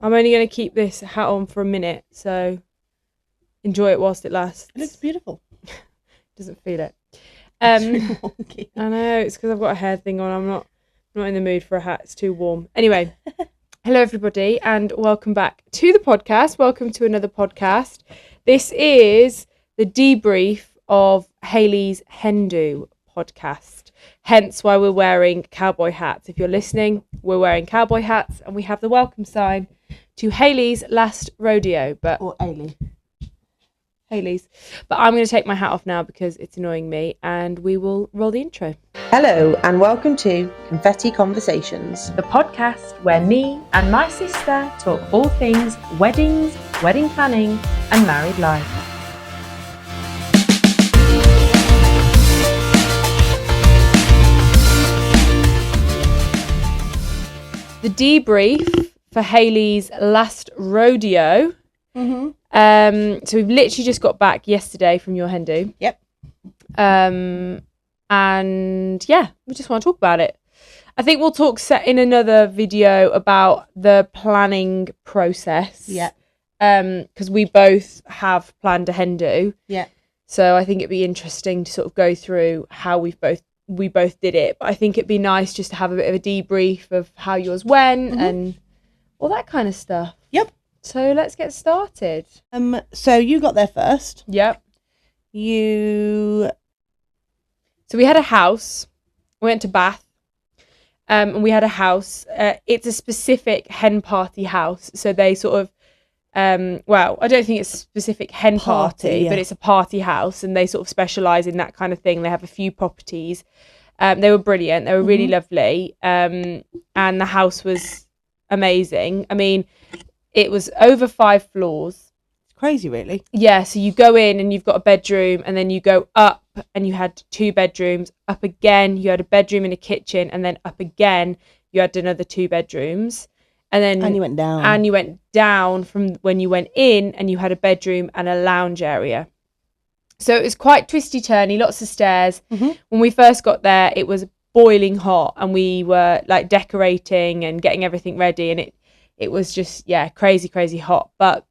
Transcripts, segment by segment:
I'm only going to keep this hat on for a minute, so enjoy it whilst it lasts. It looks beautiful. Doesn't feel it. It's really wonky. I know, it's because I've got a hair thing on. I'm not in the mood for a hat. It's too warm. Anyway, hello everybody and welcome back to the podcast. Welcome to another podcast. This is the debrief of Hayley's Hindu podcast. Hence why we're wearing cowboy hats. If you're listening, we're wearing cowboy hats and we have the welcome sign to Hayley's last rodeo. Or Hayley's. But I'm going to take my hat off now because it's annoying me and we will roll the intro. Hello and welcome to Confetti Conversations, The podcast where me and my sister talk all things weddings, wedding planning and married life. The debrief for Hayley's last rodeo. So we've literally just got back yesterday from your Hindu. Yep. And yeah, we just want to talk about it. I think we'll talk in another video about the planning process. Yeah. Because we both have planned a Hindu. Yeah. So I think it'd be interesting to sort of go through how we both did it. But I think it'd be nice just to have a bit of a debrief of how yours went and all that kind of stuff. Yep. So let's get started. So you got there first. Yep. So we had a house. We went to Bath. And we had a house. It's a specific hen party house. So they sort of, well, I don't think it's a specific hen party, but it's a party house. And they sort of specialise in that kind of thing. They have a few properties. They were brilliant. They were really lovely. And the house was amazing. I mean, it was over 5 floors. It's crazy, really. Yeah, so you go in and you've got a bedroom and then you go up and you had 2 bedrooms. Up again, you had a bedroom and a kitchen, and then up again, you had another 2 bedrooms. And you went down. And you went down from when you went in and you had a bedroom and a lounge area. So it was quite twisty-turny, lots of stairs. When we first got there, it was boiling hot and we were like decorating and getting everything ready, and it was just, crazy hot, but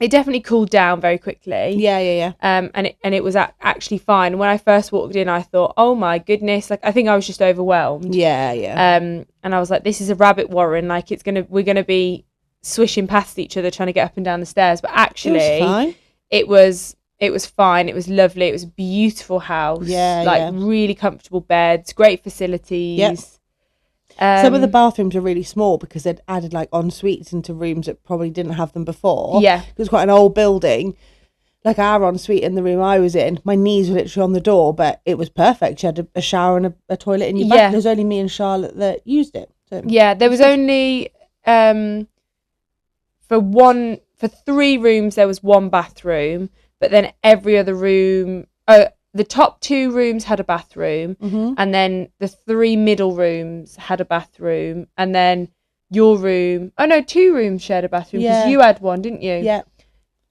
it definitely cooled down very quickly. Yeah. And it was actually fine. When I first walked in, I thought, oh my goodness, like I think I was just overwhelmed. Yeah. And I was like, this is a rabbit warren. Like we're gonna be swishing past each other trying to get up and down the stairs. But actually, it was fine. It was lovely. It was a beautiful house. Yeah. Really comfortable beds, great facilities. Yep. Some of the bathrooms are really small because they'd added like en suites into rooms that probably didn't have them before. Yeah. It was quite an old building. Like our en suite in the room I was in, my knees were literally on the door, but it was perfect. You had a shower and a toilet in your bath. There was only me and Charlotte that used it. So. Yeah, there was only for 3 rooms there was 1 bathroom, but then every other room. The top 2 rooms had a bathroom, and then the 3 middle rooms had a bathroom, and then your room. Oh no, 2 rooms shared a bathroom because you had one, didn't you? Yeah.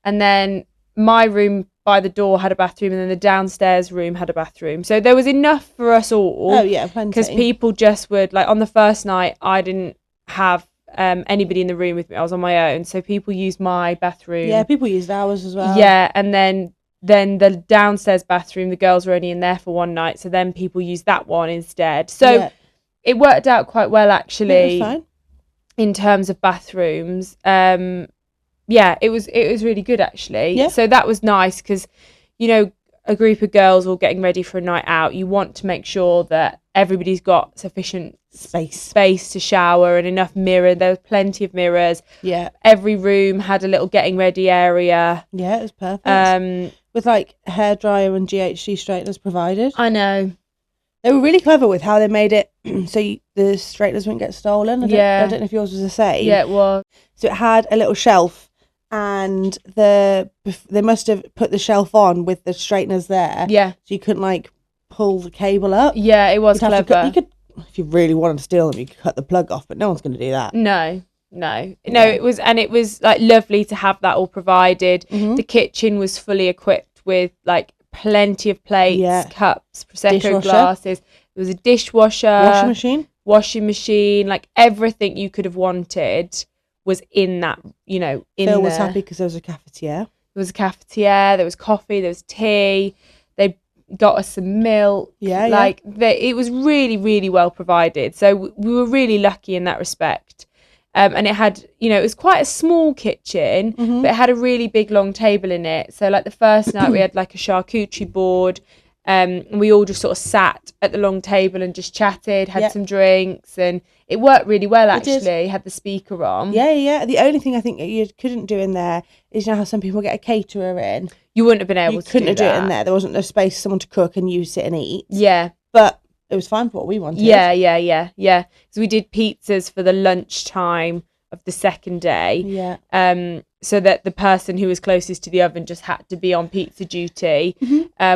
And then my room by the door had a bathroom, and then the downstairs room had a bathroom. So there was enough for us all. Oh yeah, plenty. Because people just would like on the first night, I didn't have anybody in the room with me. I was on my own, so people used my bathroom. Yeah, people used ours as well. Yeah, and then the downstairs bathroom, the girls were only in there for one night, so then people used that one instead. So it worked out quite well actually. It was fine. In terms of bathrooms. It was really good actually. Yeah. So that was nice because, you know, a group of girls all getting ready for a night out, you want to make sure that everybody's got sufficient space to shower and enough mirror. There was plenty of mirrors. Yeah. Every room had a little getting ready area. Yeah, it was perfect. With like hairdryer and GHD straighteners provided. I know. They were really clever with how they made it so the straighteners wouldn't get stolen. I don't know if yours was the same. Yeah, it was. So it had a little shelf, and they must have put the shelf on with the straighteners there. Yeah. So you couldn't like pull the cable up. Yeah, it was clever. You could, if you really wanted to steal them, you could cut the plug off, but no one's going to do that. No, it was like lovely to have that all provided. The kitchen was fully equipped with like plenty of plates, cups, Prosecco glasses. There was a dishwasher, washing machine, like everything you could have wanted was in that, Phil was happy because there was a cafetiere. There was a cafetiere, there was coffee, there was tea. They got us some milk. It was really, really well provided. So we were really lucky in that respect. And it had, it was quite a small kitchen, but it had a really big long table in it. So like the first night we had like a charcuterie board. And we all just sort of sat at the long table and just chatted, had some drinks, and it worked really well actually. Had the speaker on. Yeah. The only thing I think you couldn't do in there is, how some people get a caterer in. You wouldn't have been able to do that. You couldn't do it in there. There wasn't a space for someone to cook and you sit and eat. Yeah. But it was fine for what we wanted. Yeah. So we did pizzas for the lunchtime of the second day. Yeah. So that the person who was closest to the oven just had to be on pizza duty,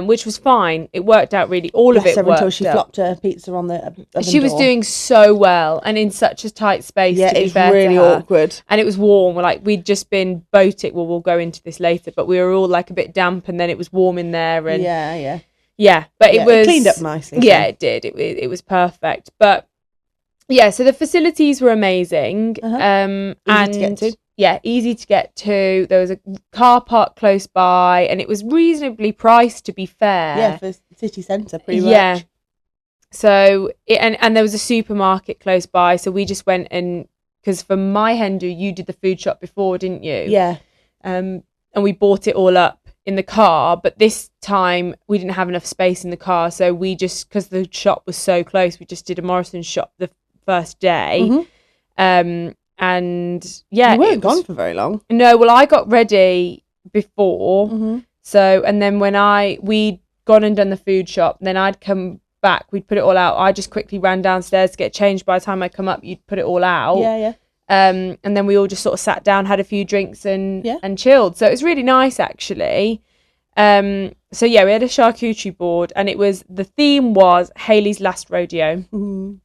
which was fine. It worked out really. All of it worked until she flopped her pizza on the oven She was doing so well and in such a tight space. Yeah, to be it's fair really to her. awkward. And it was warm. We'd just been boating. Well, we'll go into this later, but we were all like a bit damp, and then it was warm in there. And yeah. But it was it cleaned up nicely. Yeah, it did. It was perfect. But yeah, so the facilities were amazing. Easy to get to. Yeah, easy to get to. There was a car park close by, and it was reasonably priced, to be fair. Yeah, for city centre, pretty much. Yeah. So, and there was a supermarket close by, so we just went and, because for my hen do, you did the food shop before, didn't you? Yeah. And we bought it all up in the car, but this time we didn't have enough space in the car, so we just, because the shop was so close, we just did a Morrison's shop the first day. And yeah, you weren't gone for very long. No, well, I got ready before, so, and then when we'd gone and done the food shop, then I'd come back, we'd put it all out. I just quickly ran downstairs to get changed. By the time I come up, you'd put it all out. Yeah. And then we all just sort of sat down, had a few drinks and chilled. So it was really nice actually. So yeah, we had a charcuterie board, and the theme was Hayley's last rodeo.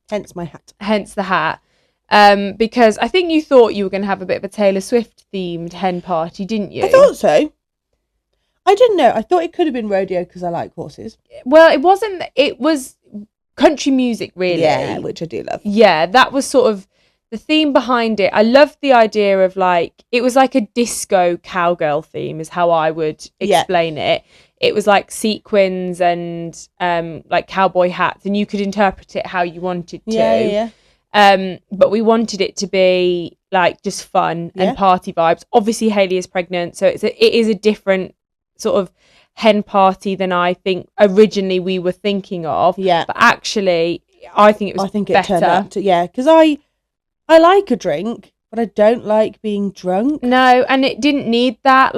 Hence my hat. Hence the hat. Because I think you thought you were going to have a bit of a Taylor Swift themed hen party, didn't you? I thought so. I didn't know. I thought it could have been rodeo because I like horses. Well, it wasn't. It was country music, really. Yeah, which I do love. Yeah, that was sort of the theme behind it. I loved the idea of it was like a disco cowgirl theme is how I would explain it. It was like sequins and like cowboy hats, and you could interpret it how you wanted to. Yeah. But we wanted it to be like just fun and party vibes. Obviously, Hayley is pregnant, so it is a different sort of hen party than I think originally we were thinking of. Yeah. But actually, I think it was better. It turned out to, because I like a drink, but I don't like being drunk. No, and it didn't need that.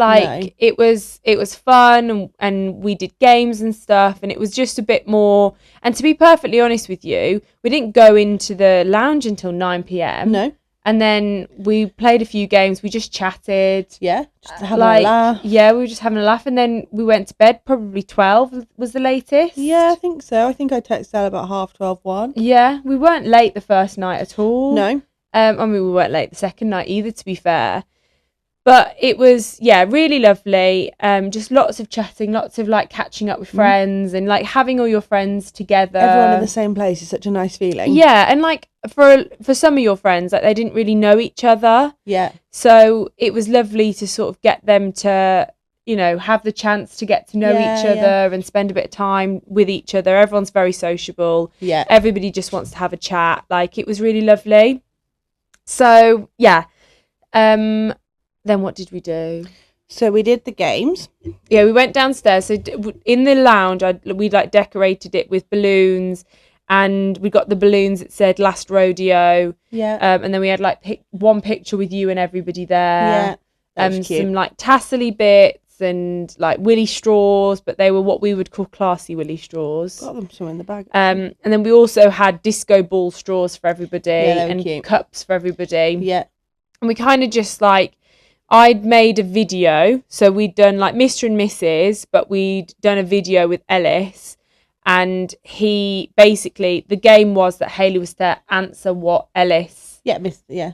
It was fun, and we did games and stuff, and it was just a bit more. And to be perfectly honest with you, we didn't go into the lounge until 9 p.m. No. And then we played a few games. We just chatted. Yeah, just having a laugh. Yeah, we were just having a laugh, and then we went to bed. Probably 12 was the latest. Yeah, I think so. I think I texted Elle about 12:30, 1. Yeah, we weren't late the first night at all. No. I mean, we weren't late the second night either, to be fair. But it was, really lovely. Just lots of chatting, lots of catching up with friends, and having all your friends together. Everyone in the same place is such a nice feeling. Yeah, and for some of your friends, they didn't really know each other. Yeah. So it was lovely to sort of get them to, have the chance to get to know each other and spend a bit of time with each other. Everyone's very sociable. Yeah. Everybody just wants to have a chat. It was really lovely. So, yeah. Then what did we do? So we did the games. Yeah, we went downstairs. So in the lounge, we decorated it with balloons, and we got the balloons that said last rodeo. Yeah. And then we had one picture with you and everybody there. Yeah. That was cute. Some tassely bits and willy straws, but they were what we would call classy willy straws. Got them some in the bag. And then we also had disco ball straws for everybody, and cute. Cups for everybody. Yeah. And we kind of just I'd made a video, so we'd done Mr. and Mrs., but we'd done a video with Ellis, and the game was that Hayley was to answer what Ellis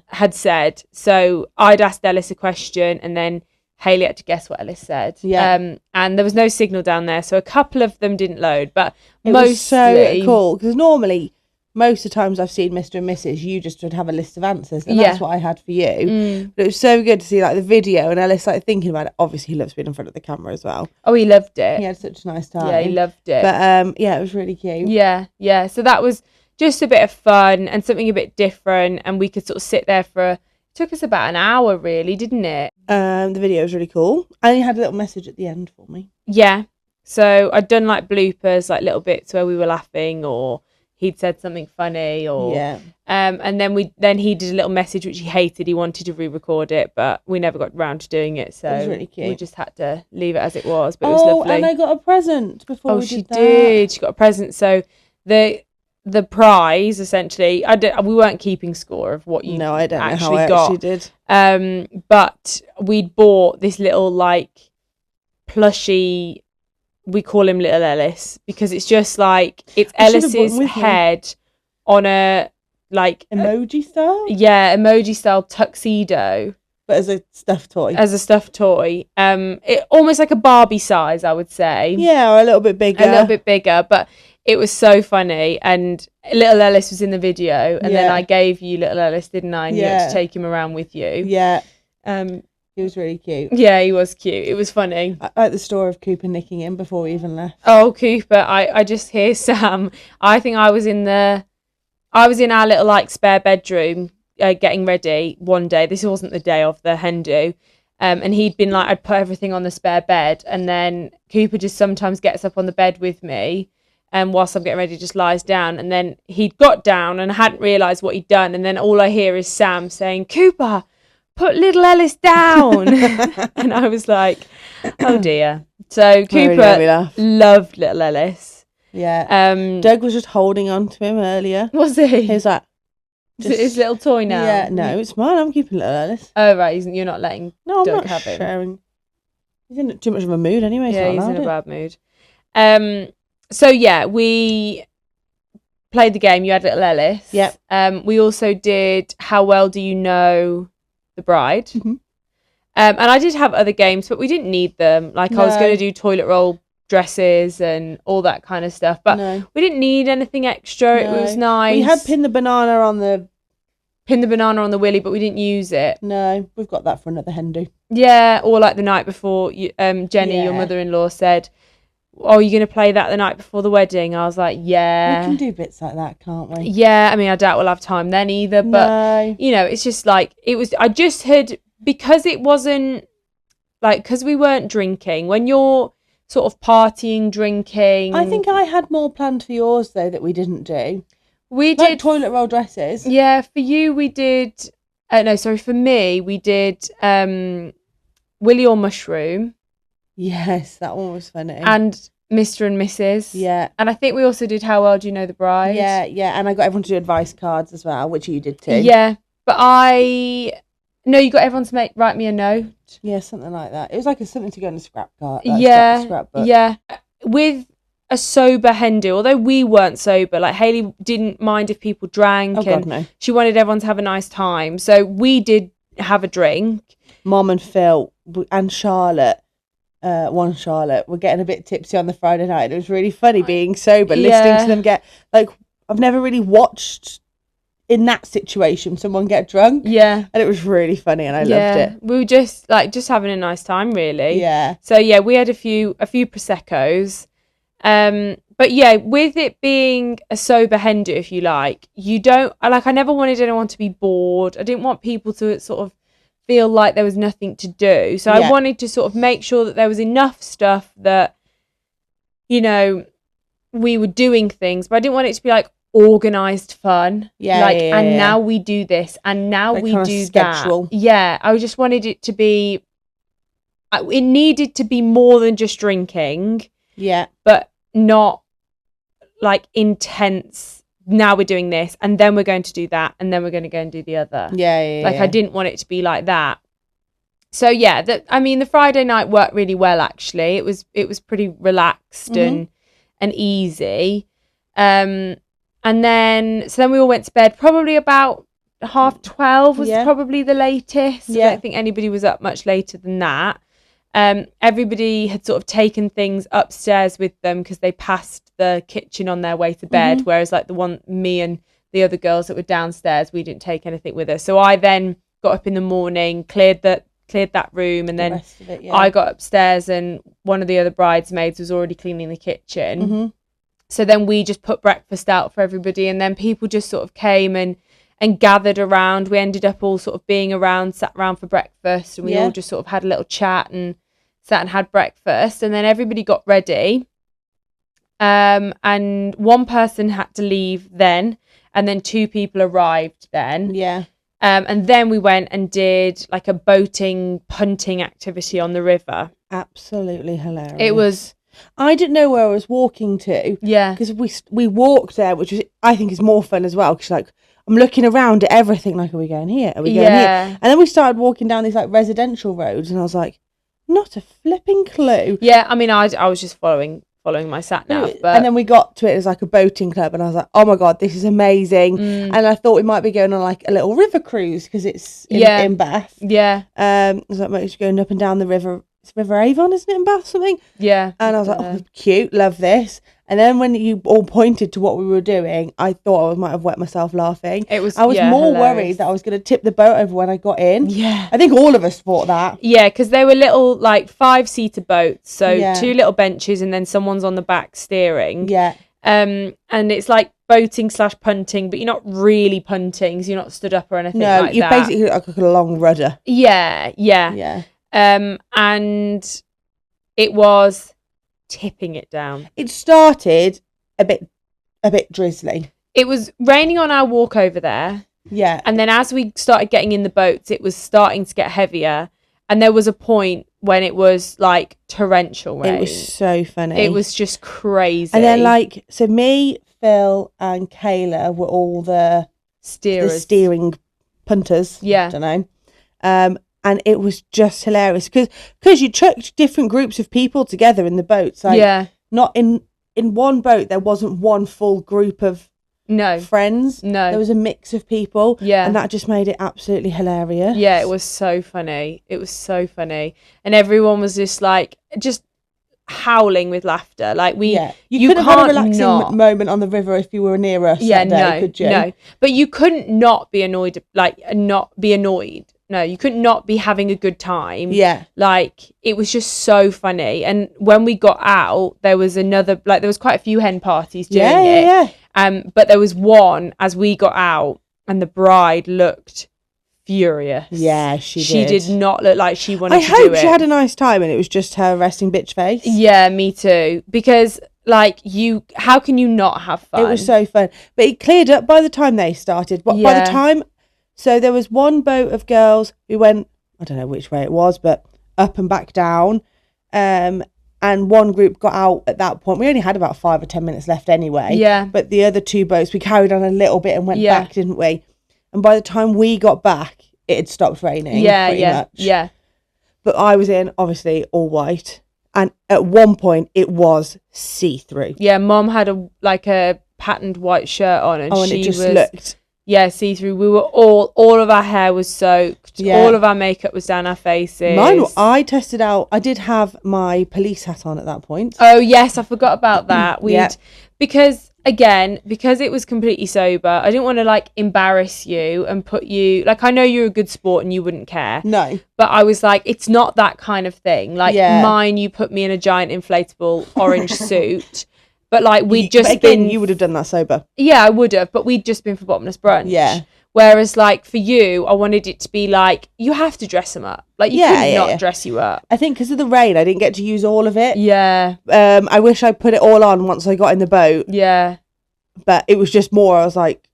had said. So I'd asked Ellis a question, and then Hayley had to guess what Ellis said. Yeah. And there was no signal down there, so a couple of them didn't load, but It mostly... was so cool, because normally most of the times I've seen Mr. and Mrs., you just would have a list of answers, and Yeah. that's what I had for you. But it was so good to see like the video and Ellis like thinking about it. Obviously, he loves being in front of the camera as well. Oh, he loved it. He had such a nice time. Yeah, he loved it. But yeah, it was really cute. Yeah. So that was just a bit of fun and something a bit different, and we could sort of sit there it took us about an hour, really, didn't it? The video was really cool, and he had a little message at the end for me. Yeah. So I'd done like bloopers, like little bits where we were laughing, or he'd said something funny, or and then he did a little message which he hated. He wanted to re-record it, but we never got round to doing it, so it was really cute. we just had to leave it as it was. But it was lovely. And I got a present before we did she that. did. She got a present. So the prize, essentially, we weren't keeping score of what you I don't actually know how got. I actually did. But we'd bought this little like plushie. We call him Little Ellis because it's just like it's Ellis's head on a like emoji style. Yeah, emoji style tuxedo, but as a stuffed toy. It almost like a Barbie size, I would say. Yeah, or a little bit bigger. But it was so funny, and Little Ellis was in the video, and then I gave you Little Ellis, didn't I? And you had to take him around with you. Yeah. He was really cute. Yeah, he was cute. It was funny. I like the story of Cooper nicking him before we even left. Oh, Cooper! I just hear Sam. I think I was in our little like spare bedroom getting ready one day. This wasn't the day of the hen do. And he'd been like, I'd put everything on the spare bed, and then Cooper just sometimes gets up on the bed with me, and whilst I'm getting ready, just lies down. And then he'd got down and hadn't realised what he'd done, and then all I hear is Sam saying, "Cooper, put Little Ellis down." And I was like, oh dear. So Cooper loved Little Ellis. Yeah. Doug was just holding on to him earlier. Was he? He was like, is it his little toy now? Yeah, no, it's mine. I'm keeping Little Ellis. Oh, right. You're not letting Doug I'm not have him. Sharing. He's in too much of a mood anyway. Yeah, he's in a bad mood. So yeah, we played the game. You had Little Ellis. Yep. We also did How Well Do You Know the Bride? Mm-hmm. And I did have other games, but we didn't need them. Like I was going to do toilet roll dresses and all that kind of stuff, but we didn't need anything extra. It was nice. We had pin the banana on the willy, but we didn't use it. No, we've got that for another hen do. Yeah, or like the night before, Jenny, your mother-in-law, said, "Oh, you're going to play that the night before the wedding?" I was like, yeah. We can do bits like that, can't we? Yeah, I mean, I doubt we'll have time then either, but, you know, it's just like, I just had, because it wasn't, like, because we weren't drinking, when you're sort of partying, drinking. I think I had more planned for yours, though, that we didn't do. We like did. Toilet roll dresses. Yeah, for you, we did, for me, we did Willy or Mushroom. Yes, that one was funny. And Mr. and Mrs. Yeah. And I think we also did How Well Do You Know the Bride? Yeah. And I got everyone to do advice cards as well, which you did too. Yeah. But you got everyone to write me a note. Yeah, something like that. It was like something to go in a scrap card. Scrapbook. Yeah. With a sober hen do, although we weren't sober, like Hayley didn't mind if people drank. God, no. She wanted everyone to have a nice time. So we did have a drink. Mom and Phil and Charlotte. Charlotte were getting a bit tipsy on the Friday night. It was really funny being sober, listening to them get, like, I've never really watched in that situation someone get drunk. Yeah. And it was really funny and I loved it. We were just having a nice time, really. Yeah. So yeah, we had a few Prosecco's. But yeah, with it being a sober hen do, if you like, I never wanted anyone to be bored. I didn't want people to sort of feel like there was nothing to do. So I wanted to sort of make sure that there was enough stuff that, you know, we were doing things, but I didn't want it to be like organised fun. Now we do this and now we do schedule. That. Yeah, I just wanted it to be, it needed to be more than just drinking. Yeah. But not like intense. Now we're doing this and then we're going to do that and then we're going to go and do the other. I didn't want it to be like that. So yeah, the Friday night worked really well actually. It was pretty relaxed and easy. And then we all went to bed probably about 12:30 was probably the latest. I don't think anybody was up much later than that. Everybody had sort of taken things upstairs with them because they passed the kitchen on their way to bed, whereas like me and the other girls that were downstairs, we didn't take anything with us. So I then got up in the morning, cleared that room, and then I got upstairs and one of the other bridesmaids was already cleaning the kitchen. So then we just put breakfast out for everybody, and then people just sort of came and gathered around. We ended up all sort of sat around for breakfast, and we all just sort of had a little chat and sat and had breakfast, and then everybody got ready. And one person had to leave then, and then 2 people arrived then. Yeah. And then we went and did like a boating punting activity on the river. Absolutely hilarious. It was. I didn't know where I was walking to. Yeah. Because we walked there, which I think is more fun as well. Because like I'm looking around at everything, like, are we going here? Are we going here? And then we started walking down these like residential roads, and I was like, not a flipping clue. Yeah, I mean, I was just following my sat nav, but... and then we got to it as like a boating club, and I was like, oh my god, this is amazing. And I thought we might be going on like a little river cruise because it's in Bath. Yeah. I was like, we're going up and down the river. It's River Avon, isn't it, in Bath, something? Yeah. And I was like, oh, cute, love this. And then when you all pointed to what we were doing, I thought I might have wet myself laughing. I was more hilarious. worried that I was going to tip the boat over when I got in. Yeah. I think all of us thought that. Yeah, because they were little, like, 5-seater boats. So 2 little benches and then someone's on the back steering. Yeah. And it's like boating / punting, but you're not really punting, so you're not stood up or anything like that. No, you're basically like a long rudder. Yeah. And it was tipping it down. It started a bit drizzly. It was raining on our walk over there. Yeah. And then as we started getting in the boats, it was starting to get heavier. And there was a point when it was like torrential rain. It was so funny. It was just crazy. And then like, so me, Phil and Kayla were all the steering punters. Yeah. I don't know. And it was just hilarious because you chucked different groups of people together in the boats. Like, not in one boat, there wasn't one full group of friends. No. There was a mix of people. Yeah. And that just made it absolutely hilarious. Yeah, it was so funny. And everyone was just like, howling with laughter. Like you couldn't have had a relaxing moment on the river if you were near us that day, could you? No. But you couldn't not be annoyed, not be annoyed. No, you could not be having a good time. Yeah. Like, it was just so funny. And when we got out, there was there was quite a few hen parties doing it. Yeah. But there was one as we got out and the bride looked furious. Yeah, she did. She did not look like she wanted to do it. I hope she had a nice time and it was just her resting bitch face. Yeah, me too. Because, like, how can you not have fun? It was so fun. But it cleared up by the time they started. By the time... So there was one boat of girls who went, I don't know which way it was, but up and back down. And one group got out at that point. We only had about 5 or 10 minutes left anyway. Yeah. But the other 2 boats, we carried on a little bit and went back, didn't we? And by the time we got back, it had stopped raining. Pretty much. Yeah. But I was in, obviously, all white. And at one point, it was see-through. Yeah, Mum had a patterned white shirt on. And it just looked... Yeah, see-through. We were all of our hair was soaked. Yeah. All of our makeup was down our faces. I tested out. I did have my police hat on at that point. Oh, yes. I forgot about that. Because it was completely sober, I didn't want to, like, embarrass you and put you... Like, I know you're a good sport and you wouldn't care. No. But I was like, it's not that kind of thing. Like, mine, you put me in a giant inflatable orange suit... But like you would have done that sober. Yeah, I would have. But we'd just been for bottomless brunch. Yeah. Whereas like for you, I wanted it to be like you have to dress them up. Like you couldn't not dress you up. I think because of the rain, I didn't get to use all of it. Yeah. I wish I put it all on once I got in the boat. Yeah. But it was just more. I was like,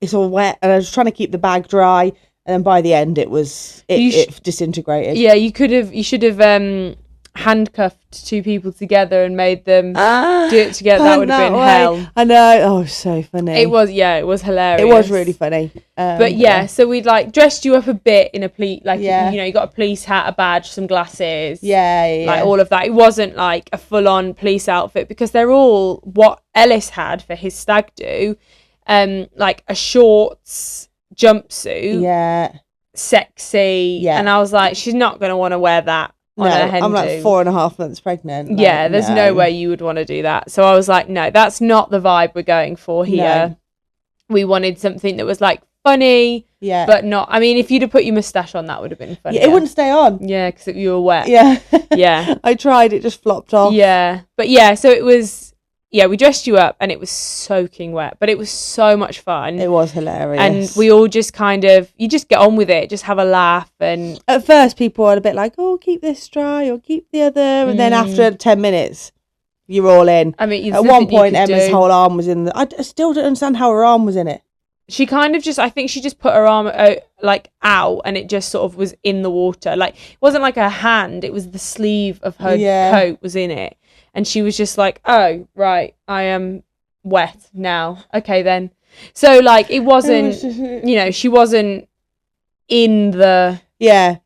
it's all wet, and I was trying to keep the bag dry. And then by the end, it disintegrated. Yeah, you should have handcuffed 2 people together and made them do it together. That would have been hell. I know. Oh, so funny. It was hilarious. It was really funny. So we'd like dressed you up a bit in a police, like you got a police hat, a badge, some glasses, like all of that. It wasn't like a full-on police outfit because they're all what Ellis had for his stag do, like a shorts jumpsuit, sexy, and I was like, she's not gonna want to wear that on a hen I'm like do. 4.5 months pregnant. Like, yeah, there's no way you would want to do that. So I was like, no, that's not the vibe we're going for here. No. We wanted something that was like funny, but not. I mean, if you'd have put your moustache on, that would have been funny. Yeah, it wouldn't stay on. Yeah, because you were wet. Yeah. Yeah. I tried, it just flopped off. Yeah. But yeah, so it was. Yeah, we dressed you up and it was soaking wet, but it was so much fun. It was hilarious. And we all just kind of, you just get on with it, just have a laugh. And at first, people were a bit like, oh, keep this dry or keep the other. And then after 10 minutes, you're all in. I mean, at one point, Emma's whole arm was in the. I still don't understand how her arm was in it. She kind of just, I think she just put her arm out and it just sort of was in the water. Like, it wasn't like her hand, it was the sleeve of her coat was in it. And she was just like, oh, right, I am wet now. Okay, then. So, like, it wasn't, she wasn't in the... Yeah.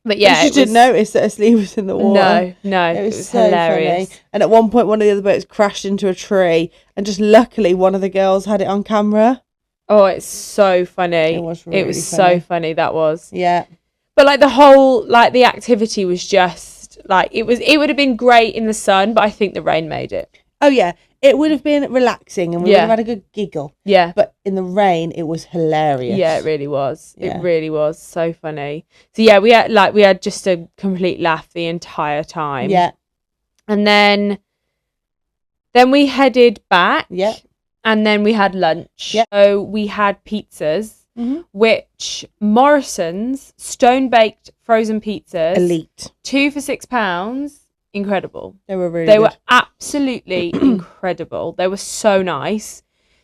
But yeah, she didn't notice that her sleeve was in the water. No. It was so hilarious. Funny. And at one point, one of the other boats crashed into a tree. And just luckily, one of the girls had it on camera. Oh, it's so funny. It was really so funny, that was. Yeah. But, like, the whole, like, the activity was just... Like it would have been great in the sun, but I think the rain made it. Oh yeah, it would have been relaxing and we would have had a good giggle. Yeah, but in the rain, it was hilarious. Yeah, it really was. Yeah. It really was so funny. So yeah, we had just a complete laugh the entire time. Yeah, and then we headed back. Yeah, and then we had lunch. Yeah, so we had pizzas. Mm-hmm. Which Morrison's stone baked frozen pizzas, elite, 2 for £6, incredible. They were really they good. were absolutely incredible. They were so nice.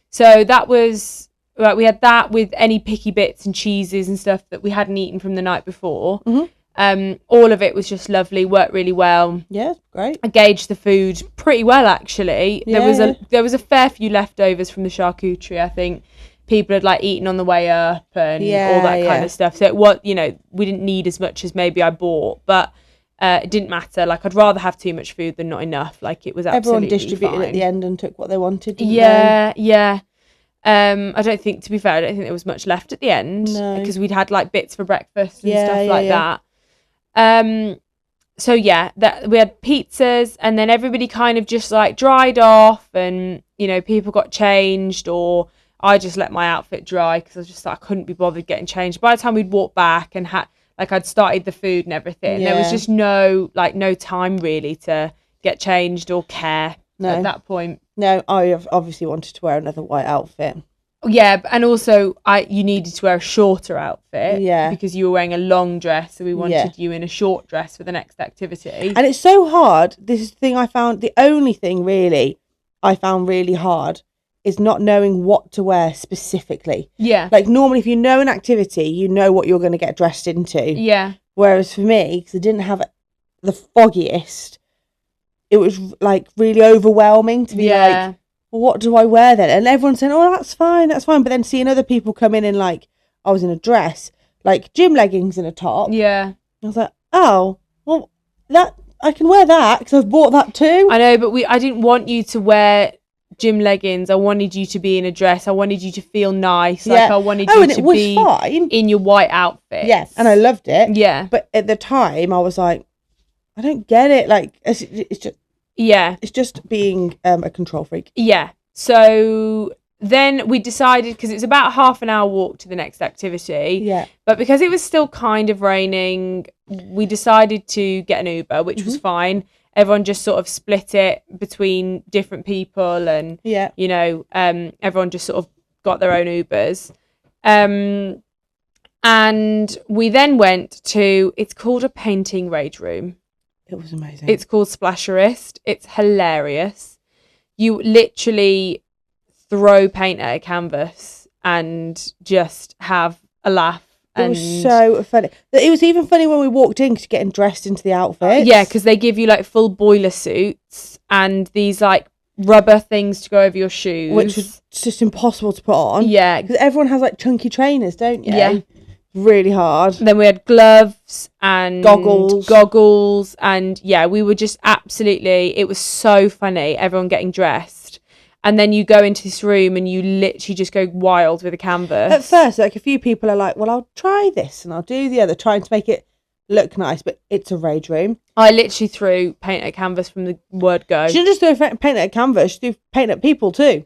So that was we had that with any picky bits and cheeses and stuff that we hadn't eaten from the night before. Mm-hmm. All of it was just lovely, worked really well. Yeah, great. I gauged the food pretty well actually. Yeah. There was a fair few leftovers from the charcuterie, I think. People had like eaten on the way up and all that kind of stuff. So it was, we didn't need as much as maybe I bought, but it didn't matter. Like I'd rather have too much food than not enough. Like it was absolutely everyone distributed fine. At the end and took what they wanted. Yeah. I don't think there was much left at the end because we'd had like bits for breakfast and stuff like that. So yeah, we had pizzas and then everybody kind of just like dried off and people got changed or I just let my outfit dry because I was just like, I couldn't be bothered getting changed. By the time we'd walked back and I'd started the food and everything, there was just no time really to get changed or care at that point. No, I obviously wanted to wear another white outfit. Yeah, and also you needed to wear a shorter outfit. Yeah, because you were wearing a long dress, so we wanted you in a short dress for the next activity. And it's so hard. This is the thing I found. The only thing really I found really hard is not knowing what to wear specifically. Yeah. Like normally if you know an activity, you know what you're going to get dressed into. Yeah. Whereas for me, because I didn't have the foggiest, it was like really overwhelming to be like, well, what do I wear then? And everyone's saying, oh, that's fine. But then seeing other people come in like, I was in a dress, like gym leggings and a top. Yeah. I was like, oh, well, that I can wear that because I've bought that too. I know, but I didn't want you to wear gym leggings. I wanted you to be in a dress. I wanted you to feel nice. Like I wanted you to be fine in your white outfit. Yes, and I loved it. Yeah, but at the time I was like, I don't get it. Like it's just it's just being a control freak. Yeah. So then we decided because it's about half an hour walk to the next activity. Yeah. But because it was still kind of raining, we decided to get an Uber, which was fine. Everyone just sort of split it between different people and, everyone just sort of got their own Ubers. And we then went to, it's called a painting rage room. It was amazing. It's called Splasherist. It's hilarious. You literally throw paint at a canvas and just have a laugh. It was so funny. It was even funny when we walked in because getting dressed into the outfit. Yeah, because they give you like full boiler suits and these like rubber things to go over your shoes, which was just impossible to put on. Yeah, because everyone has like chunky trainers, don't you? Yeah, really hard. Then we had gloves and goggles, and we were just absolutely. It was so funny. Everyone getting dressed. And then you go into this room and you literally just go wild with a canvas. At first, like a few people are like, well, I'll try this and I'll do the other, trying to make it look nice, but it's a rage room. I literally threw paint at canvas from the word go. She didn't just throw paint at canvas, she threw paint at people too.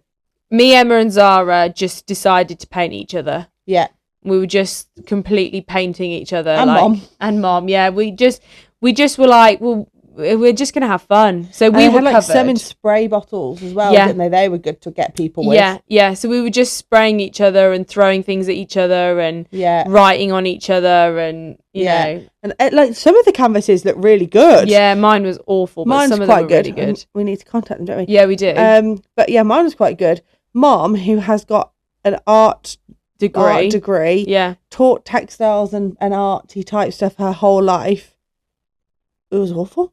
Me, Emma and Zara just decided to paint each other. Yeah. We were just completely painting each other. And Mom. And Mom, yeah. We just were like, well, we're just going to have fun. So we were had, like, covered. some in spray bottles as well, Yeah. didn't they? They were good to get people with. Yeah. So we were just spraying each other and throwing things at each other and writing on each other and, you know. And like some of the canvases look really good. Yeah, mine was awful, but Mine's some of quite them were good. really good. We need to contact them, don't we? Yeah, we do. But yeah, mine was quite good. Mom, who has got an art degree, yeah, taught textiles and arty type stuff her whole life. It was awful.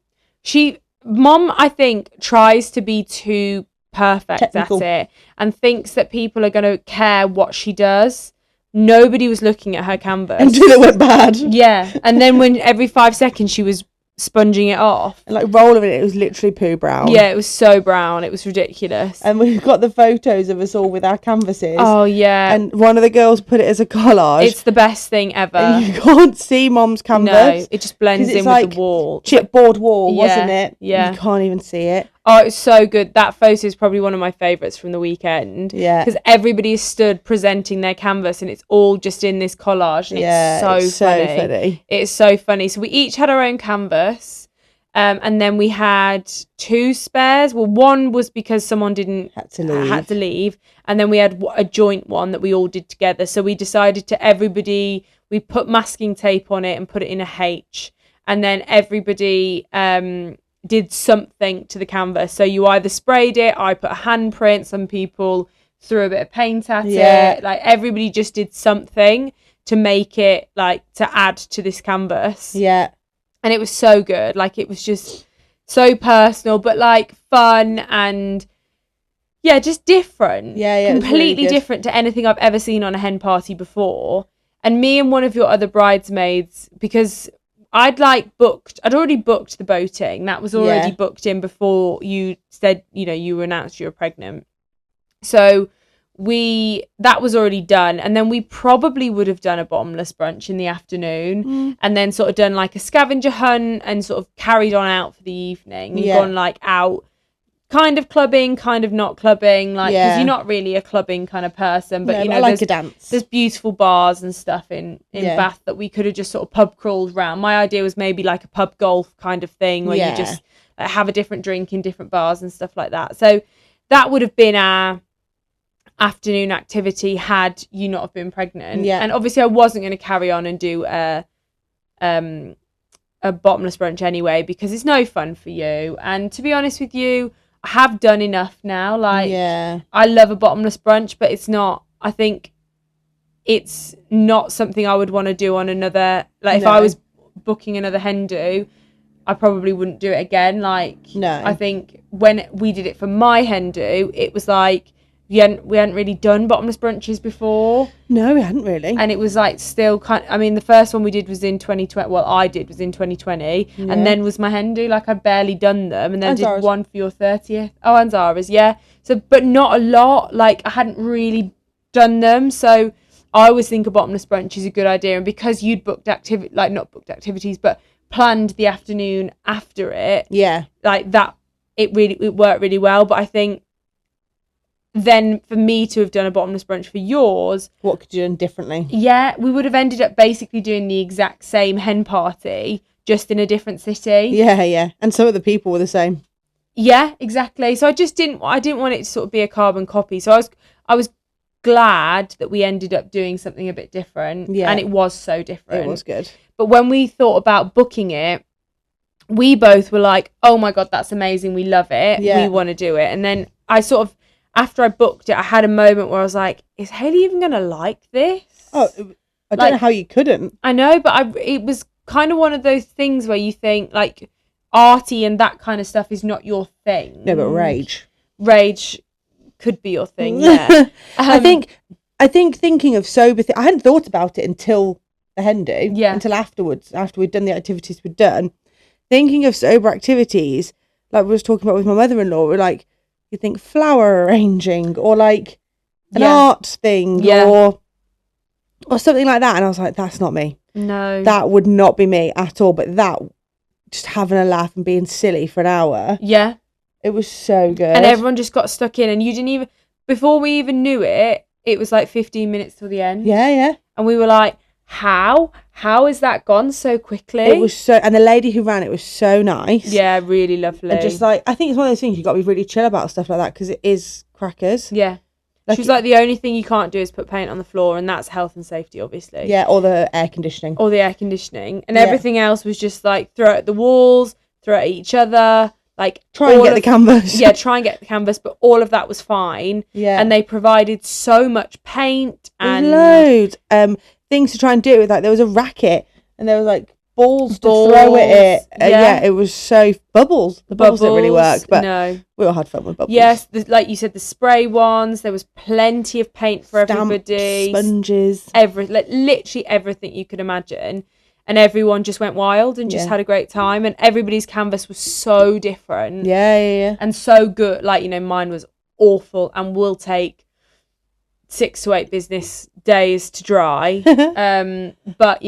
Mom, I think, tries to be too perfect Technical. at it and thinks that people are going to care what she does. Nobody was looking at her canvas. Until it went bad. Yeah. And then when every 5 seconds she was sponging it off. And like rolling it was literally poo brown. Yeah, it was so brown. It was ridiculous. And we've got the photos of us all with our canvases. Oh, yeah. And one of the girls put it as a collage. It's the best thing ever. And you can't see Mom's canvas. No, it just blends in like with the wall. Chipboard wall, wasn't it? Yeah. You can't even see it. Oh, it's so good. That photo is probably one of my favourites from the weekend. Yeah. Because everybody is stood presenting their canvas and it's all just in this collage. And it's so funny. It's so funny. So we each had our own canvas. And then we had 2 spares. Well, one was because someone had to leave. And then we had a joint one that we all did together. So we decided we put masking tape on it and put it in a H. And then everybody did something to the canvas. So you either sprayed it, I put a handprint, some people threw a bit of paint at it. Like everybody just did something to make it, like, to add to this canvas. Yeah. And it was so good. Like, it was just so personal, but like fun and just different. Yeah. Completely really different to anything I've ever seen on a hen party before. And me and one of your other bridesmaids, because I'd already booked the boating. That was already booked in before you said, you announced you were pregnant. So that was already done. And then we probably would have done a bottomless brunch in the afternoon and then sort of done like a scavenger hunt and sort of carried on out for the evening and gone like out, kind of clubbing, kind of not clubbing, like, because you're not really a clubbing kind of person, but I like a dance. There's beautiful bars and stuff in Bath that we could have just sort of pub crawled around. My idea was maybe like a pub golf kind of thing where you just have a different drink in different bars and stuff like that. So that would have been our afternoon activity had you not have been pregnant. And obviously I wasn't going to carry on and do a bottomless brunch anyway, because it's no fun for you. And to be honest with you, I have done enough now. Like, I love a bottomless brunch, but I think it's not something I would want to do on another, like, if I was booking another hen do, I probably wouldn't do it again. Like, I think when we did it for my hen do, it was like we hadn't really done bottomless brunches before. No, we hadn't really. And it was like still the first one we did was in 2020. Well, I did was in 2020. And then was my hen do. Like, I'd barely done them. And then I did Zara's. One for your 30th. Oh, and Zara's, yeah. So, but not a lot. Like, I hadn't really done them. So I always think a bottomless brunch is a good idea. And because you'd not booked activities, but planned the afternoon after it. Yeah. Like that, it worked really well. But I think then for me to have done a bottomless brunch for yours, what could you have done differently? Yeah, we would have ended up basically doing the exact same hen party, just in a different city. Yeah. And some of the people were the same. Yeah, exactly. So I didn't want it to sort of be a carbon copy. So I was glad that we ended up doing something a bit different. Yeah. And it was so different. It was good. But when we thought about booking it, we both were like, oh my God, that's amazing. We love it. Yeah. We want to do it. And then I sort of, after I booked it, I had a moment where I was like, is Hayley even going to like this? Oh, I don't know how you couldn't. I know, but it was kind of one of those things where you think, like, arty and that kind of stuff is not your thing. No, but Rage could be your thing, yeah. I think thinking of sober I hadn't thought about it until the hen do. Yeah. Until afterwards, after we'd done the activities we'd done. Thinking of sober activities, like we was talking about with my mother-in-law, we're like, you think flower arranging or like an art thing or something like that, and I was like, that's not me. No. That would not be me at all. But that, just having a laugh and being silly for an hour. Yeah. It was so good. And everyone just got stuck in, and you didn't even, before we even knew it, it was like 15 minutes till the end. Yeah. And we were like, how has that gone so quickly? It was so, and the lady who ran it was so nice. Yeah, really lovely. And just like, I think it's one of those things you got to be really chill about stuff like that, because it is crackers. Yeah. She was like, the only thing you can't do is put paint on the floor, and that's health and safety, obviously. Yeah, or the air conditioning. And everything else was just like, throw it at the walls, throw it at each other, like... Try and get the canvas. Yeah, try and get the canvas, but all of that was fine. Yeah. And they provided so much paint and... Loads. Things to try and do with, like, there was a racket, and there was like balls to throw at it. Yeah, it was so... Bubbles. The bubbles didn't really work, but no. We all had fun with bubbles. Yes, like you said, the spray ones. There was plenty of paint for everybody. Sponges. Literally everything you could imagine. And everyone just went wild and just had a great time. And everybody's canvas was so different. Yeah. And so good. Like, mine was awful and will take 6 to 8 business days to dry. But,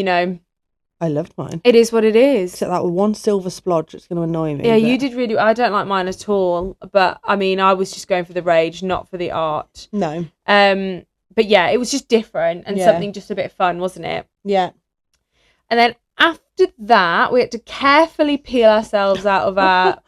I loved mine. it is what it is. Except that one silver splodge that's going to annoy me. Yeah, but... you did really... I don't like mine at all. But, I mean, I was just going for the rage, not for the art. No. But, yeah, it was just different and something just a bit fun, wasn't it? Yeah. And then after that, we had to carefully peel ourselves out of our...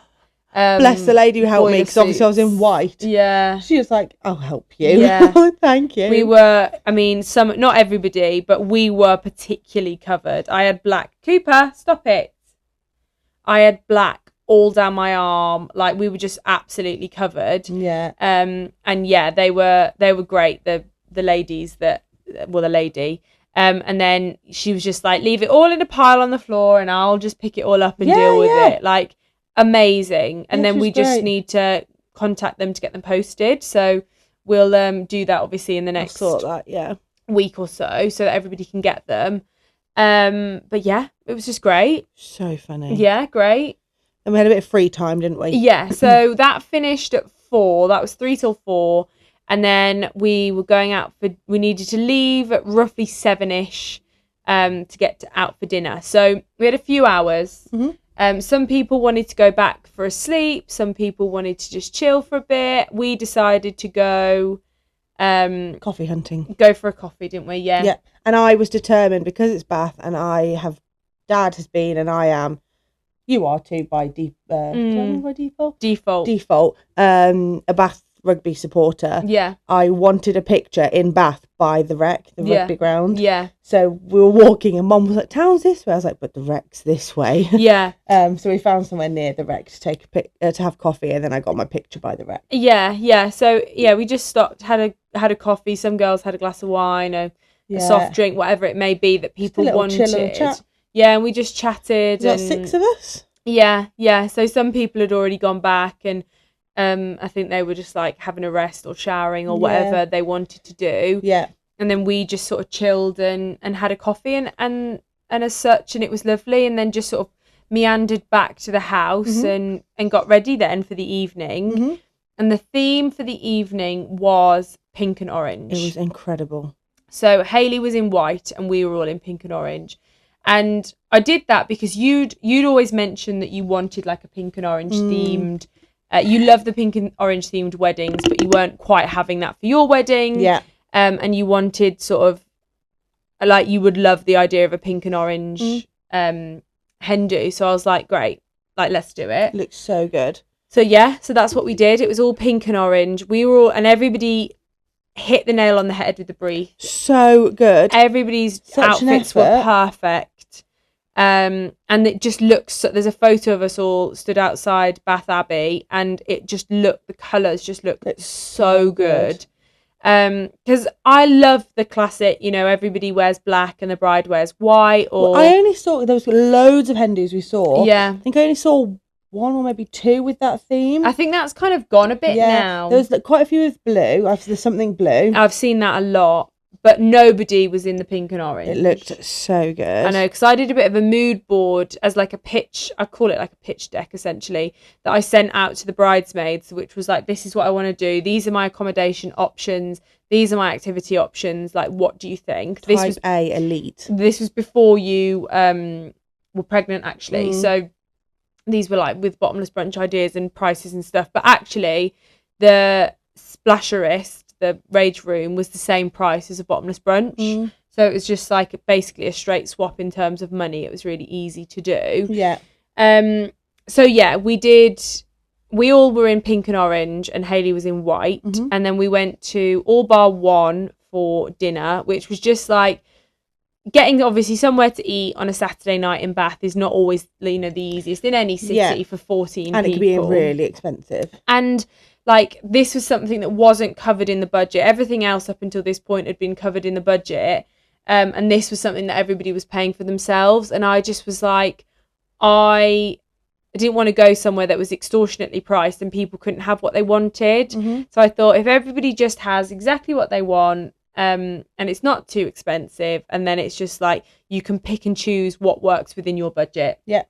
Bless the lady who helped me, because obviously I was in white. Yeah. She was like, I'll help you. Yeah. Thank you. We were, not everybody, but we were particularly covered. I had black. Cooper, stop it. I had black all down my arm. Like, we were just absolutely covered. Yeah. And yeah, they were great. The ladies the lady. And then she was just like, leave it all in a pile on the floor and I'll just pick it all up and deal with it. Like, amazing. And then we just need to contact them to get them posted. So we'll do that obviously in the next week or so that everybody can get them. But yeah, it was just great. So funny. Yeah, great. And we had a bit of free time, didn't we? Yeah, so that finished at 4. That was 3 till 4. And then we were going out we needed to leave at roughly 7ish to get out for dinner. So we had a few hours. Mm-hmm. Some people wanted to go back for a sleep. Some people wanted to just chill for a bit. We decided to go... coffee hunting. Go for a coffee, didn't we? Yeah. Yeah. And I was determined, because it's Bath and Dad has been and I am... You are too by default. Default. A Bath rugby supporter. Yeah. I wanted a picture in Bath by the rec, the rugby ground. Yeah. So we were walking and Mum was like, "Town's this way." I was like, "But the rec's this way." Yeah. So we found somewhere near the rec to take to have coffee, and then I got my picture by the rec. Yeah, yeah. So yeah, we just stopped, had a coffee. Some girls had a glass of wine, a soft drink, whatever it may be that people wanted. Chat. Yeah, and we just chatted. There was 6 of us. Yeah, yeah. So some people had already gone back, and I think they were just like having a rest or showering or whatever they wanted to do. Yeah. And then we just sort of chilled and had a coffee and as such, and it was lovely. And then just sort of meandered back to the house and got ready then for the evening. Mm-hmm. And the theme for the evening was pink and orange. It was incredible. So Hayley was in white and we were all in pink and orange. And I did that because you'd always mentioned that you wanted like a pink and orange themed. You love the pink and orange themed weddings, but you weren't quite having that for your wedding. Yeah. And you wanted sort of like, you would love the idea of a pink and orange hen do. So I was like, great, like, let's do it. Looks so good. So yeah, so that's what we did. It was all pink and orange. We were all, and everybody hit the nail on the head with the brief. So good. Everybody's outfits were perfect. And it just looks, there's a photo of us all stood outside Bath Abbey, and it just looked, the colours just looked so good. Because I love the classic, everybody wears black and the bride wears white. Or I only saw, there was loads of hen dos we saw. Yeah. I think I only saw 1 or maybe 2 with that theme. I think that's kind of gone a bit now. There's quite a few with blue. There's something blue. I've seen that a lot. but nobody was in the pink and orange. It looked so good. I know, because I did a bit of a mood board as like a pitch. I call it like a pitch deck, essentially, that I sent out to the bridesmaids, which was like, this is what I want to do. These are my accommodation options. These are my activity options. Like, what do you think? Type A elite. This was before you were pregnant, actually. So these were like with bottomless brunch ideas and prices and stuff. But actually, the Splasherist, the rage room, was the same price as a bottomless brunch. So it was just like basically a straight swap in terms of money. It was really easy to do. Yeah. So yeah, we all were in pink and orange and Hayley was in white. And then we went to all bar one for dinner, which was just like getting obviously somewhere to eat on a Saturday night in Bath is not always, you know, the easiest in any city for 14 people. And it could be really expensive. And like, this was something that wasn't covered in the budget. Everything else up until this point had been covered in the budget. And this was something that everybody was paying for themselves. And I just was like, I didn't want to go somewhere that was extortionately priced and people couldn't have what they wanted. So I thought, if everybody just has exactly what they want, and it's not too expensive, and then it's just like, you can pick and choose what works within your budget. Yeah.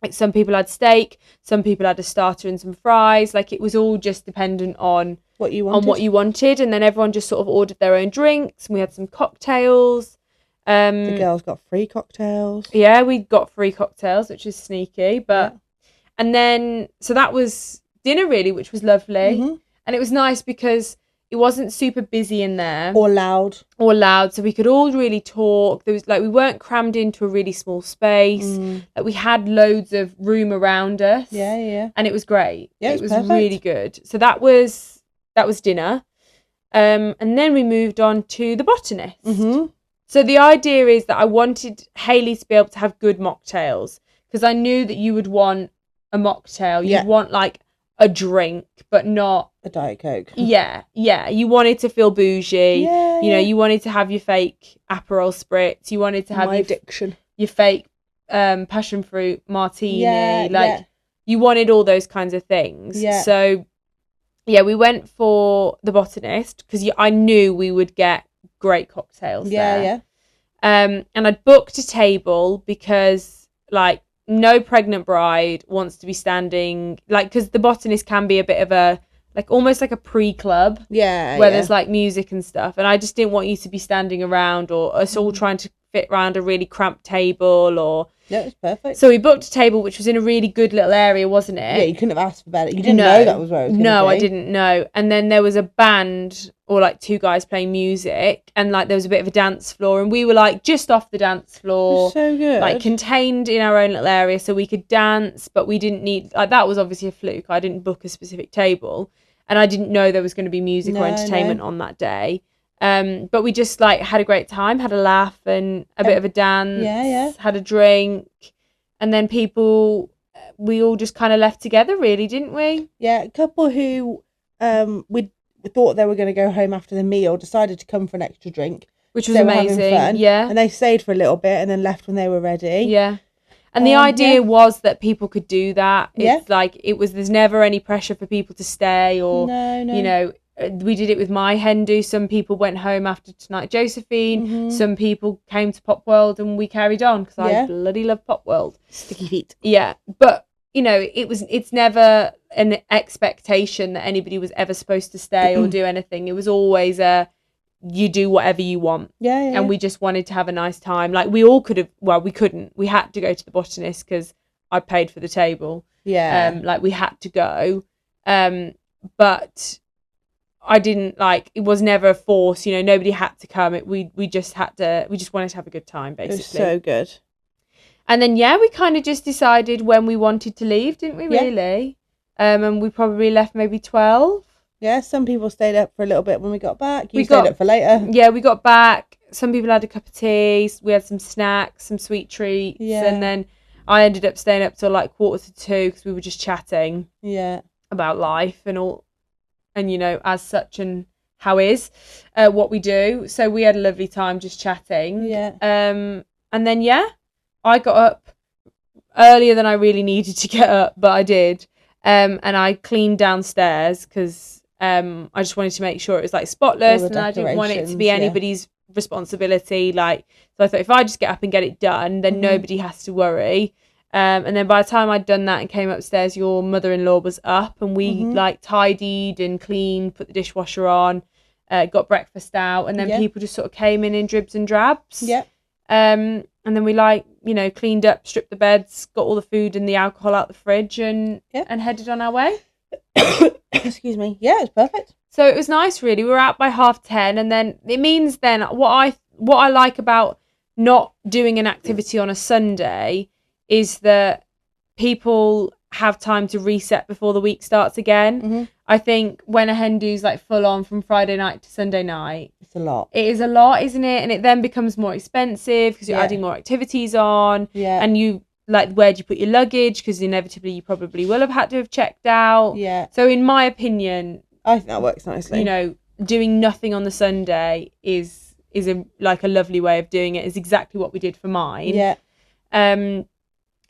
Like, some people had steak, some people had a starter and some fries. Like, it was all just dependent on what you wanted. And then everyone just sort of ordered their own drinks. We had some cocktails. The girls got free cocktails. Yeah, we got free cocktails, which is sneaky. But and then, so that was dinner really, which was lovely. And it was nice because it wasn't super busy in there. Or loud. So we could all really talk. There was like, we weren't crammed into a really small space. Like, we had loads of room around us. Yeah. And it was great. Yeah, it was perfect. really good. So that was dinner. And then we moved on to the botanist. So the idea is that I wanted Hayley to be able to have good mocktails, because I knew that you would want a mocktail. You'd want like a drink, but not a Diet Coke. Yeah. You wanted to feel bougie. You know, you wanted to have your fake Aperol spritz. You wanted to have your fake passion fruit martini. You wanted all those kinds of things. So yeah, we went for the botanist because I knew we would get great cocktails there. And I'd booked a table because, like, no pregnant bride wants to be standing, like, because the botanist can be a bit of a, like, almost like a pre-club where there's like music and stuff, and I just didn't want you to be standing around or us all trying to fit around a really cramped table. Or it was perfect. So we booked a table which was in a really good little area, wasn't it? Yeah, you couldn't have asked for better. You didn't know that was where it was going to be. No, I didn't know. And then there was a band, or like two guys playing music, and like there was a bit of a dance floor, and we were like just off the dance floor. So good. Like contained in our own little area, so we could dance, but we didn't need, like, that was obviously a fluke. I didn't book a specific table, and I didn't know there was going to be music or entertainment on that day. But we just like had a great time, had a laugh and a bit of a dance, had a drink, and then we all just kind of left together, really, didn't we? Yeah, a couple who we thought they were going to go home after the meal decided to come for an extra drink, which was amazing. And they stayed for a little bit and then left when they were ready. And the idea was that people could do that. It's like, there's never any pressure for people to stay, or you know, we did it with my hen do. Some people went home after Tonight Josephine. Some people came to Pop World, and we carried on because I bloody love Pop World. Sticky feet. Yeah, but you know, it's never an expectation that anybody was ever supposed to stay or do anything. It was always you do whatever you want. And we just wanted to have a nice time. Like, we all could have, well, we couldn't. We had to go to the botanist because I paid for the table. Like, we had to go. But I didn't, like, it was never a force, you know, nobody had to come. We just wanted to have a good time, basically. It was so good. And then, we kind of just decided when we wanted to leave, didn't we, really? And we probably left maybe 12. Yeah, some people stayed up for a little bit when we got back. You stayed up for later. Yeah, we got back. Some people had a cup of tea. We had some snacks, some sweet treats. And then I ended up staying up till like 1:45 because we were just chatting about life and all. And, you know, as such, and how is what we do. So we had a lovely time just chatting. And then, I got up earlier than I really needed to get up, but I did. And I cleaned downstairs because I just wanted to make sure it was like spotless, and I didn't want it to be anybody's responsibility. Like, so I thought if I just get up and get it done, then nobody has to worry. And then by the time I'd done that and came upstairs, your mother-in-law was up, and we like tidied and cleaned, put the dishwasher on, got breakfast out, and then people just sort of came in dribs and drabs. Yeah. And then we like, you know, cleaned up, stripped the beds, got all the food and the alcohol out the fridge, and headed on our way. Excuse me. Yeah, it's perfect. So it was nice, really. We were out by 10:30, and then it means then what I like about not doing an activity on a Sunday is that people have time to reset before the week starts again. I think when a hen do's like full on from Friday night to Sunday night, it's a lot. It is a lot, isn't it? And it then becomes more expensive because you're adding more activities on. Yeah. And you like, where do you put your luggage? Because inevitably you probably will have had to have checked out. Yeah. So in my opinion, I think that works nicely. You know, doing nothing on the Sunday is a lovely way of doing it. Is exactly what we did for mine. Yeah.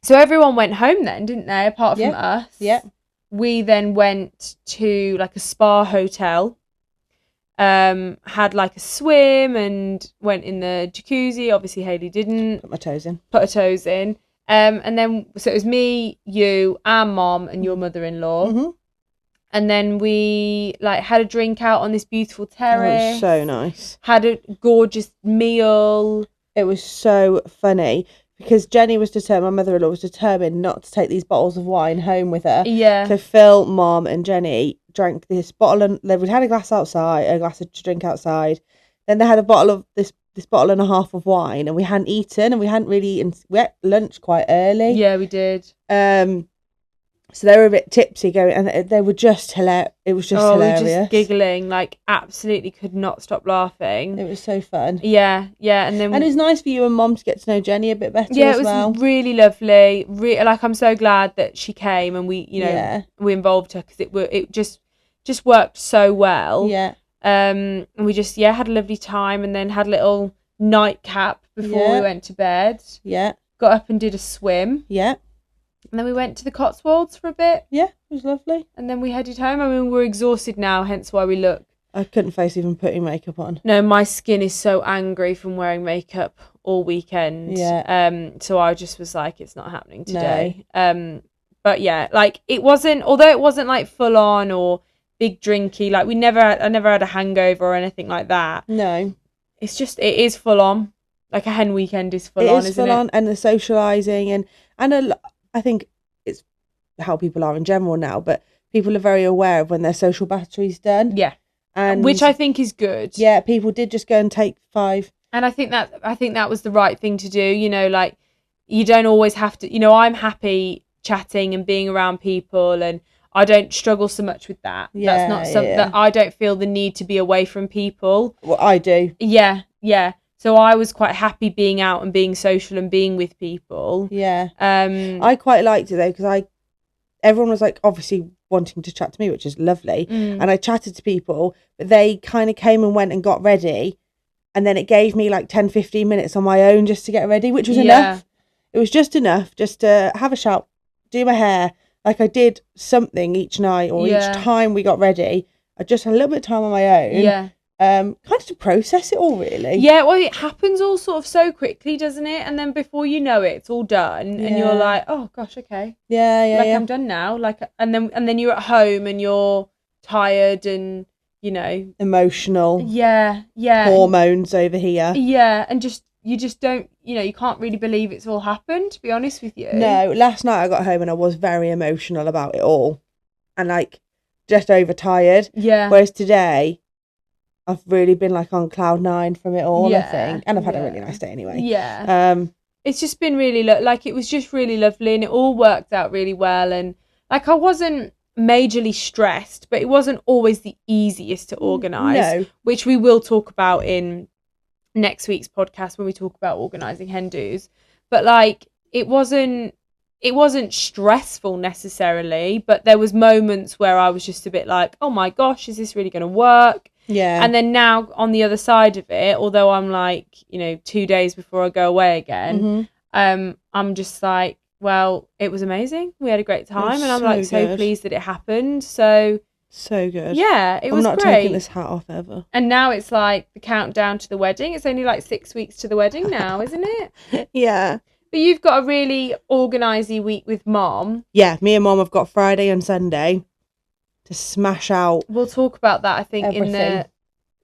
So everyone went home then, didn't they? Apart from us. Yeah. We then went to like a spa hotel, had like a swim and went in the jacuzzi. Obviously Hayley didn't. Put her toes in. And then, so it was me, you, our mom and your mother-in-law. And then we like had a drink out on this beautiful terrace. It was so nice. Had a gorgeous meal. It was so funny. Because Jenny was determined, my mother-in-law was determined not to take these bottles of wine home with her. Yeah. So Phil, Mom and Jenny drank this bottle, and we'd had a glass of drink outside. Then they had a bottle of this bottle and a half of wine, and we hadn't eaten, and we hadn't really eaten. We ate lunch quite early. Yeah, we did. So they were a bit tipsy going, and they were just hilarious. It was just hilarious. We were just giggling, like absolutely could not stop laughing. It was so fun. Yeah, and then it was nice for you and Mom to get to know Jenny a bit better. Yeah, as well. It was really lovely. Like I'm so glad that she came and we, you know, we involved her because it just worked so well. Yeah. And we just had a lovely time, and then had a little nightcap before we went to bed. Yeah. Got up and did a swim. Yeah. And then we went to the Cotswolds for a bit. Yeah, it was lovely. And then we headed home. I mean, we're exhausted now, hence why we look. I couldn't face even putting makeup on. No, my skin is so angry from wearing makeup all weekend. Yeah. So I just was like, it's not happening today. No. But yeah, like although it wasn't like full on or big drinky, like I never had a hangover or anything like that. No. It's just, it is full on. Like a hen weekend is full on, isn't it? It is full on, and the socialising and I think it's how people are in general now, but people are very aware of when their social battery's done. Yeah. And which I think is good. Yeah, people did just go and take 5. And I think that was the right thing to do. You know, like you don't always have to, you know, I'm happy chatting and being around people, and I don't struggle so much with that. Yeah, that's not something that I don't feel the need to be away from people. Well, I do. Yeah. So I was quite happy being out and being social and being with people. Yeah. I quite liked it though, because everyone was like obviously wanting to chat to me, which is lovely. And I chatted to people, but they kind of came and went and got ready. And then it gave me like 10-15 minutes on my own just to get ready, which was enough. It was just enough just to have a shout, do my hair. Like I did something each night or each time we got ready. I just had a little bit of time on my own. Yeah. Kind of to process it all, really. Yeah, well, it happens all sort of so quickly, doesn't it? And then before you know it, it's all done, and you're like, oh gosh, okay. Yeah. I'm done now. Like, and then you're at home and you're tired and, you know, emotional. Yeah. Hormones over here. Yeah, and you just don't, you know, you can't really believe it's all happened, to be honest with you. No, last night I got home and I was very emotional about it all, and like just overtired. Yeah. Whereas today, I've really been like on cloud 9 from it all, I think. And I've had a really nice day anyway. Yeah. It's just been really, like, it was just really lovely, and it all worked out really well. And like, I wasn't majorly stressed, but it wasn't always the easiest to organise, which we will talk about in next week's podcast when we talk about organising hen do's. But like, it wasn't stressful necessarily, but there was moments where I was just a bit like, oh my gosh, is this really going to work? Yeah. And then now on the other side of it, although I'm like, you know, 2 days before I go away again, I'm just like, well, it was amazing. We had a great time, and I'm like so pleased that it happened. So So good. Yeah, it I'm was not great. taking this hat off ever. And now it's like the countdown to the wedding. It's only like 6 weeks to the wedding now, isn't it? Yeah. But you've got a really organisy week with Mom. Yeah, me and Mom have got Friday and Sunday to smash out. We'll talk about that, I think, in the Everything.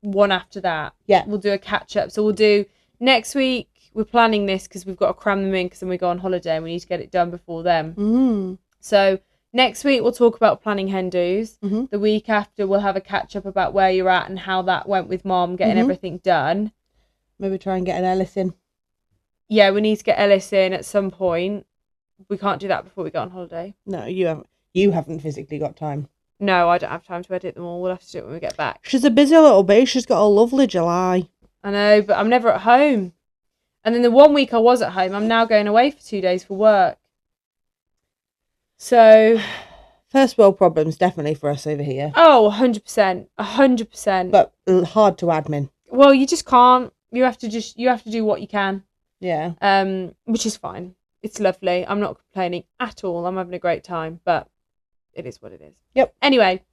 one after that. Yeah. We'll do a catch-up. So we'll do next week. We're planning this because we've got to cram them in because then we go on holiday and we need to get it done before then. Mm. So next week we'll talk about planning hen do's. Mm-hmm. The week after we'll have a catch-up about where you're at and how that went with Mom, getting everything done. Maybe try and get an Ellis in. Yeah, we need to get Ellis in at some point. We can't do that before we go on holiday. No, you haven't. You haven't physically got time. No, I don't have time to edit them all. We'll have to do it when we get back. She's a busy little bee. She's got a lovely July. I know, but I'm never at home. And then the 1 week I was at home, I'm now going away for 2 days for work. So... First world problems, definitely for us over here. Oh, 100%. 100%. But hard to admin. Well, you just can't. You have to do what you can. Yeah. Which is fine. It's lovely. I'm not complaining at all. I'm having a great time, but it is what it is. Yep. Anyway,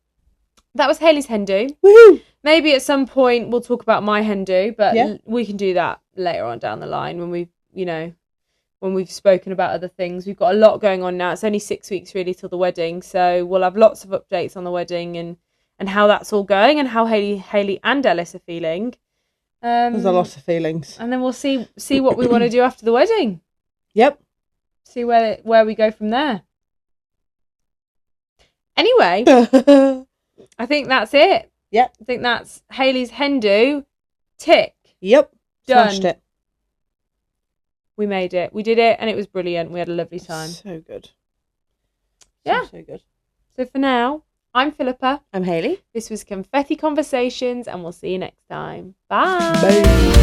that was Hayley's hen do. Woohoo! Maybe at some point we'll talk about my hen do, but Yeah. we can do that later on down the line when we've spoken about other things. We've got a lot going on now. It's only 6 weeks really till the wedding, so we'll have lots of updates on the wedding and how that's all going and how Hayley and Ellis are feeling. There's a lot of feelings. And then we'll see what we want to do after the wedding. Yep. See where we go from there. Anyway, I think that's it. Yep. I think that's Hayley's hen do. Tick. Yep. Done. Smashed it. We made it. We did it and it was brilliant. We had a lovely time. So good. Yeah. So good. So for now, I'm Philippa. I'm Hayley. This was Confetti Conversations and we'll see you next time. Bye. Bye.